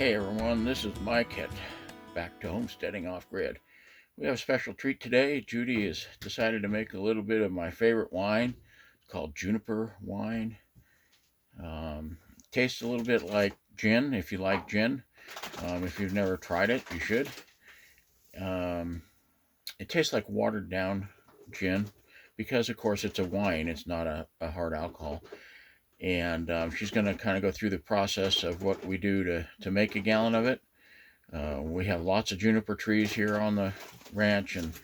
Hey everyone, this is Mike back to Homesteading Off Grid. We have a special treat today. Judy has decided to make a little bit of my favorite wine called Juniper wine. Tastes a little bit like gin, if you like gin. If you've never tried it, you should. It tastes like watered down gin because, of course, it's a wine. It's not a hard alcohol. And she's going to kind of go through the process of what we do to make a gallon of it. We have lots of juniper trees here on the ranch, and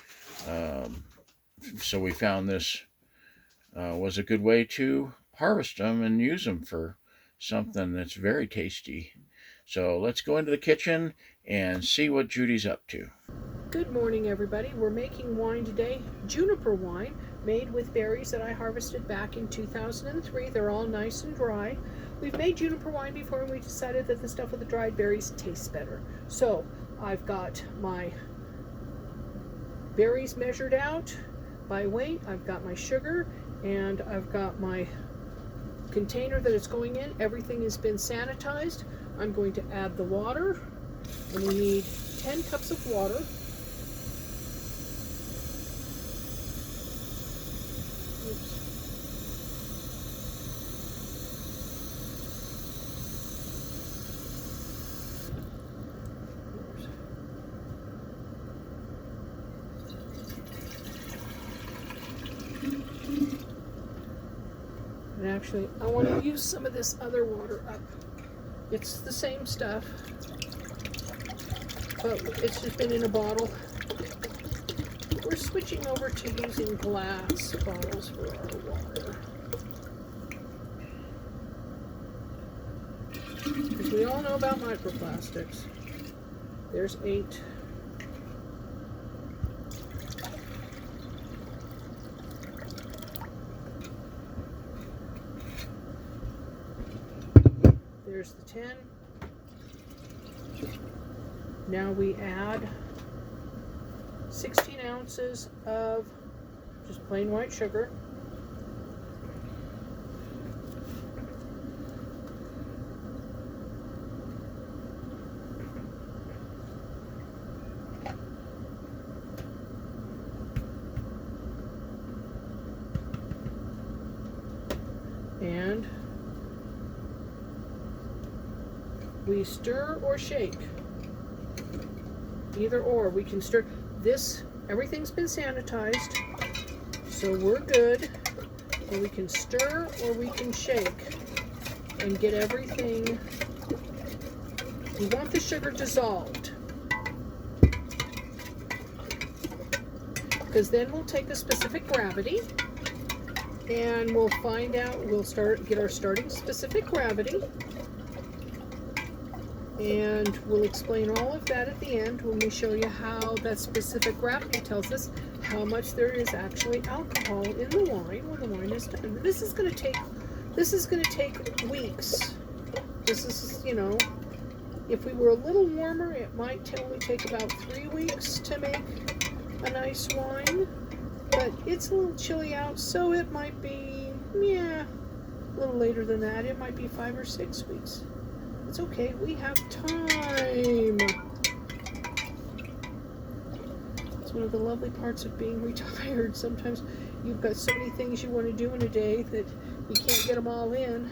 so we found this was a good way to harvest them and use them for something that's very tasty. So let's go into the kitchen and see what Judy's up to. Good morning, everybody. We're making wine today, Juniper wine, made with berries that I harvested back in 2003. They're all nice and dry. We've made juniper wine before, and we decided that the stuff with the dried berries tastes better. So I've got my berries measured out by weight. I've got my sugar, and I've got my container that it's going in. Everything has been sanitized. I'm going to add the water, and we need 10 cups of water. And actually, I want to use some of this other water up. It's the same stuff, but it's just been in a bottle. We're switching over to using glass bottles for our water, because we all know about microplastics. There's 8. There's the 10. Now we add 16 ounces of just plain white sugar. And we stir or shake. Either or. We can stir. This, everything's been sanitized, so we're good. And we can stir or we can shake and get everything. We want the sugar dissolved, because then we'll take a specific gravity and we'll find out, get our starting specific gravity. And we'll explain all of that at the end when we show you how that specific gravity tells us how much there is actually alcohol in the wine when the wine is done. This is going to take weeks. This is, you know, if we were a little warmer, it might only take about 3 weeks to make a nice wine. But it's a little chilly out, so it might be, a little later than that. It might be 5 or 6 weeks. It's okay, we have time. It's one of the lovely parts of being retired. Sometimes you've got so many things you want to do in a day that you can't get them all in.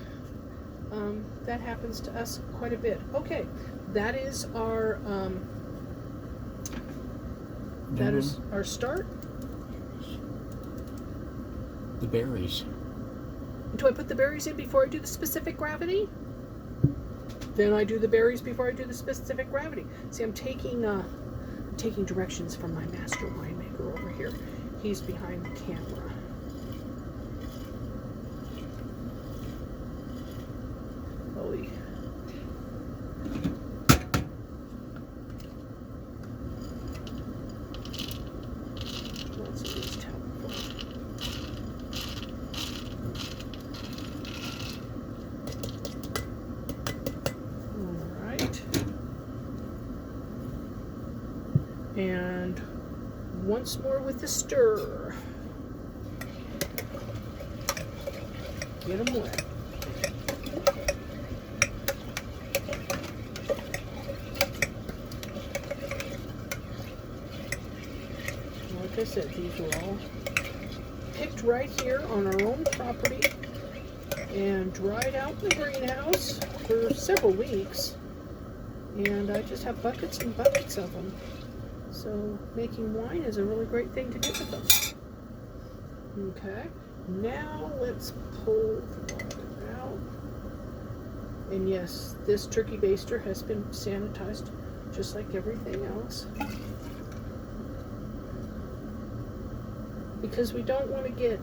That happens to us quite a bit. Okay, that is our start. The berries. Do I put the berries in before I do the specific gravity? Then I do the berries before I do the specific gravity. See, I'm taking directions from my master winemaker over here. He's behind the camera. Holy. Lots of these tablets. And once more with the stir. Get them wet. like I said, these were all picked right here on our own property and dried out in the greenhouse for several weeks. And I just have buckets and buckets of them. So making wine is a really great thing to do with them. Okay, now let's pull the water out. And yes, this turkey baster has been sanitized just like everything else. Because we don't want to get,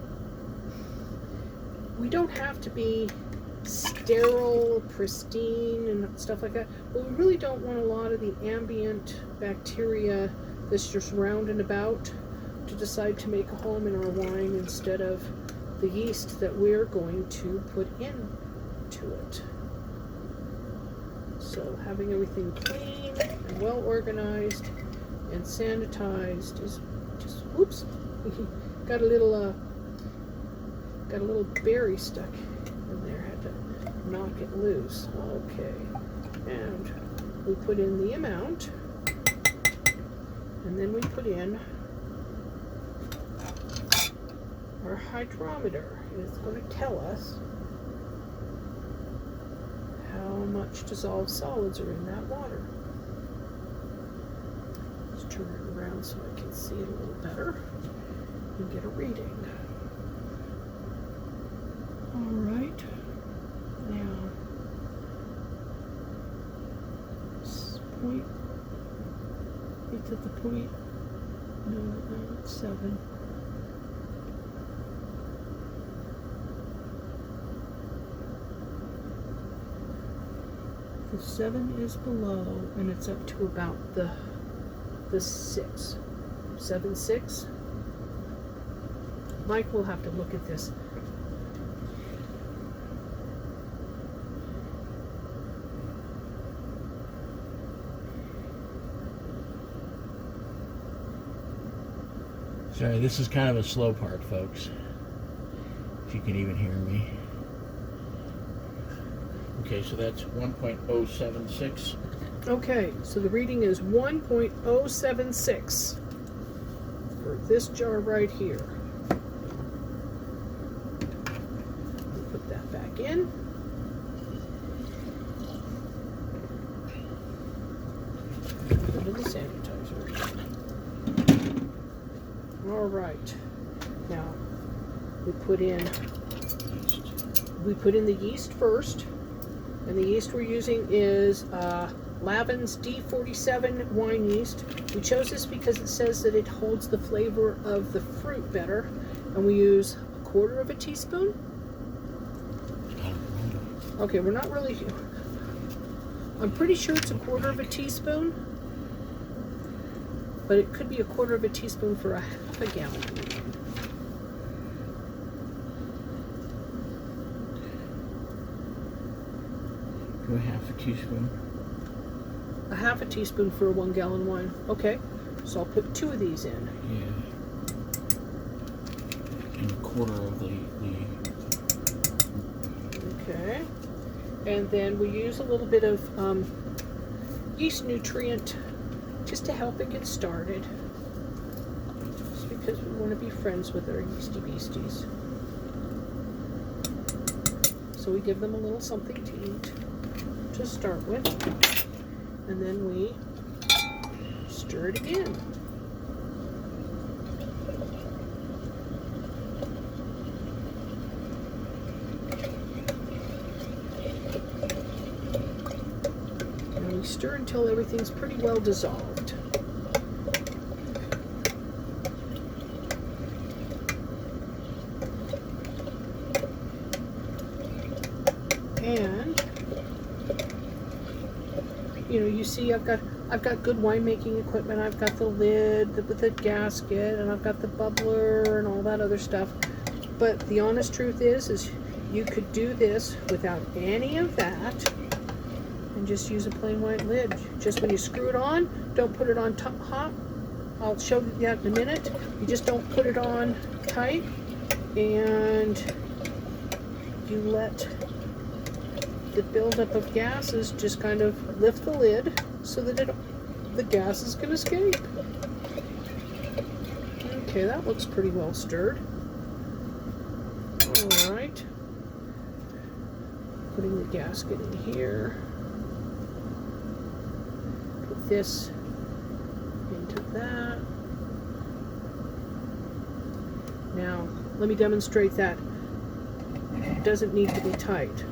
we don't have to be sterile, pristine, and stuff like that, but we really don't want a lot of the ambient bacteria that's just round and about to decide to make a home in our wine instead of the yeast that we're going to put into it. So having everything clean and well organized and sanitized is just, whoops, got a little berry stuck in there, had to knock it loose. Okay, and we put in the amount, and then we put in our hydrometer. It's going to tell us how much dissolved solids are in that water. Let's turn it around so I can see it a little better and get a reading. Alright, now point, it's at the point, no, it's 7. The 7 is below, and it's up to about the 6. 7.6. Mike will have to look at this. Sorry, this is kind of a slow part, folks. If you can even hear me. Okay, so that's 1.076. Okay, so the reading is 1.076 for this jar right here. Put that back in. Put in the sanitizer. All right. Now we put in the yeast first. And the yeast we're using is Lavin's D47 wine yeast. We chose this because it says that it holds the flavor of the fruit better. And we use 1/4 teaspoon. Okay, we're not really, I'm pretty sure it's 1/4 teaspoon. But it could be 1/4 teaspoon for a half a gallon. Do a half a teaspoon. A half a teaspoon for a 1 gallon wine. Okay, so I'll put 2 of these in. Yeah. And 1/4 of the. Okay, and then we use a little bit of yeast nutrient just to help it get started. Just because we want to be friends with our yeasty beasties. So we give them a little something to eat to start with, and then we stir it again. And we stir until everything's pretty well dissolved. And you know, you see I've got good winemaking equipment. I've got the lid with the gasket, and I've got the bubbler and all that other stuff. But the honest truth is you could do this without any of that and just use a plain white lid. Just when you screw it on, don't put it on hot. I'll show you that in a minute. You just don't put it on tight, and you let the buildup of gases just kind of lift the lid so that the gases can escape. Okay, that looks pretty well stirred. All right. Putting the gasket in here. Put this into that. Now, let me demonstrate that. It doesn't need to be tight.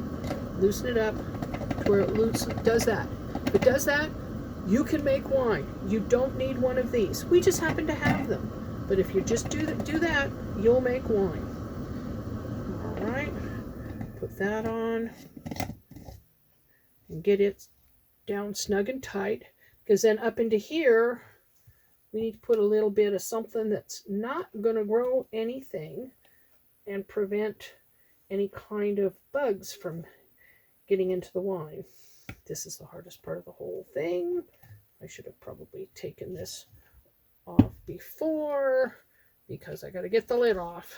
Loosen it up to where it does that. If it does that, you can make wine. You don't need one of these. We just happen to have them. But if you just do that, you'll make wine. All right. Put that on. And get it down snug and tight. Because then up into here, we need to put a little bit of something that's not going to grow anything and prevent any kind of bugs from getting into the wine. This is the hardest part of the whole thing. I should have probably taken this off before, because I got to get the lid off.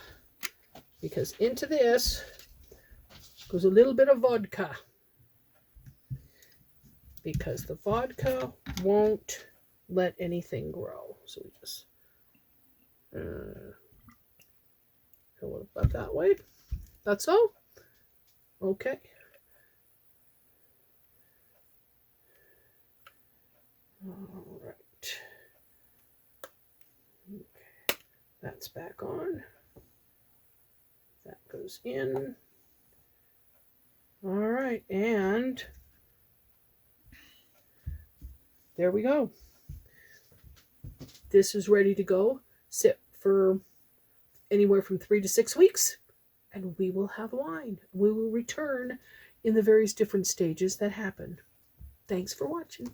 Because into this goes a little bit of vodka. Because the vodka won't let anything grow. So we just fill it up that way. That's all. Okay. All right. Okay. That's back on. That goes in. All right, and there we go. This is ready to go. Sit for anywhere from 3 to 6 weeks, and we will have wine. We will return in the various different stages that happen. Thanks for watching.